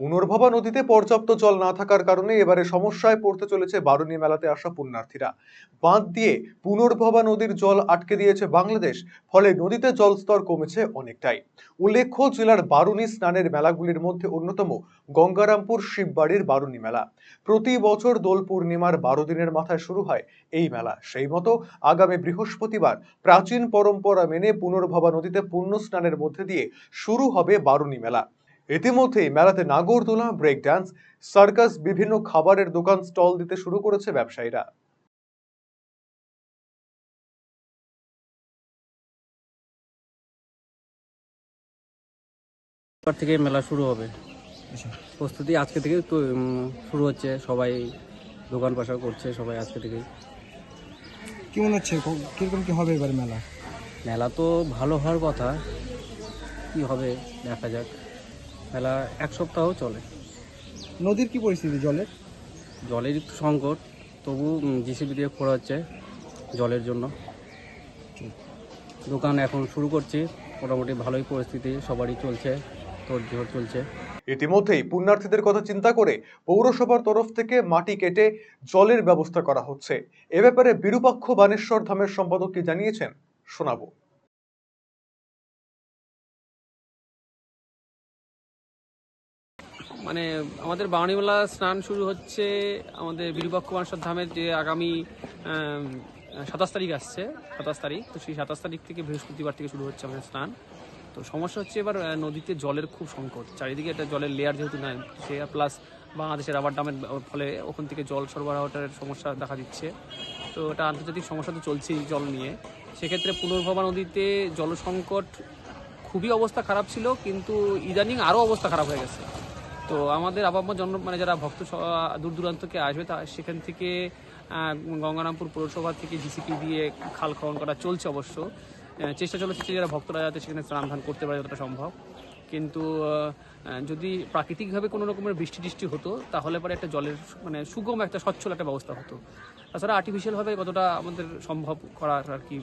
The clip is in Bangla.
পুনর্ভবা নদীতে পর্যাপ্ত জল না থাকার কারণে এবারে সমস্যায় পড়তে চলেছে বারুণী মেলাতে আসা পুণ্যার্থীরা। বাঁধ দিয়ে পুনর্ভবা নদীর জল আটকে দিয়েছে বাংলাদেশ, ফলে নদীতে জলস্তর কমেছে অনেকটাই। উল্লেখ্য, জেলার বারুণী স্নানের মেলাগুলির মধ্যে অন্যতম গঙ্গারামপুর শিববাড়ির বারুণী মেলা। প্রতি বছর দোল পূর্ণিমার 12 দিনের মাথায় শুরু হয় এই মেলা। সেই মতো আগামী বৃহস্পতিবার প্রাচীন পরম্পরা মেনে পুনর্ভবা নদীতে পুণ্য স্নানের মধ্যে দিয়ে শুরু হবে বারুণী মেলা। ইতিমধ্যেই মেলাতে নাগরদোলা, ব্রেক ডান্স, সার্কাস, বিভিন্ন খাবারের দোকান স্টল দিতে শুরু করেছে ব্যবসায়ীরা। এবার থেকে মেলা শুরু হবে। আচ্ছা, প্রস্তুতি আজকে থেকে তো শুরু হচ্ছে, সবাই দোকান পাশা করছে, সবাই আজকে থেকেই। কি মনে হচ্ছে কিরকম কি হবে এবার মেলা? মেলা তো ভালো হওয়ার কথা, কি হবে দেখা যাক। মেলা এক সপ্তাহ চলে। নদীর কি পরিস্থিতি জলের? জলের একটু সংকট, তবু জিসিবি দিয়ে খোঁড়া হচ্ছে জলের জন্য। দোকান এখন শুরু করছি, মোটামুটি ভালোই পরিস্থিতি, সবারই চলছে, তোড়জোড় চলছে। ইতিমধ্যেই পুণ্যার্থীদের কথা চিন্তা করে পৌরসভার তরফ থেকে মাটি কেটে জলের ব্যবস্থা করা হচ্ছে। এ ব্যাপারে বিরূপাক্ষ বানেশ্বর ধামের সম্পাদক কি জানিয়েছেন, শোনাবো। মানে আমাদের বারুণীমেলা স্নান শুরু হচ্ছে আমাদের বিরূপাক্ষ বানেশ্বর ধামের, যে আগামী 27 তারিখ আসছে, 27 তারিখ। তো সেই 27 তারিখ থেকে বৃহস্পতিবার থেকে শুরু হচ্ছে আমাদের স্নান। তো সমস্যা হচ্ছে এবার নদীতে জলের খুব সংকট, চারিদিকে একটা জলের লেয়ার যেহেতু নাই, সে প্লাস বাংলাদেশের রাবার ড্যামের ফলে ওখান থেকে জল সরবরাহটার সমস্যা দেখা দিচ্ছে। তো এটা আন্তর্জাতিক সমস্যা তো চলছেই জল নিয়ে। সেক্ষেত্রে পুনর্ভবা নদীতে জলসংকট, খুবই অবস্থা খারাপ ছিল, কিন্তু ইদানিং আরও অবস্থা খারাপ হয়ে গেছে। তো আমাদের আপামর জন্য মানে যারা ভক্ত দূর দূরান্ত থেকে আসবে, তা সেখান থেকে গঙ্গারামপুর পৌরসভা থেকে জিসিপি দিয়ে খাল খনন করা চলছে। অবশ্য চেষ্টা চলেছে যারা ভক্তরা যাতে সেখানে স্নান ধান করতে পারে যতটা সম্ভব। কিন্তু যদি প্রাকৃতিকভাবে কোনো রকমের বৃষ্টি টিষ্টি হতো, তাহলে পরে একটা জলের মানে সুগম একটা সচ্ছল একটা ব্যবস্থা হতো। তাছাড়া আর্টিফিশিয়ালভাবে কতটা আমাদের সম্ভব করার আর কি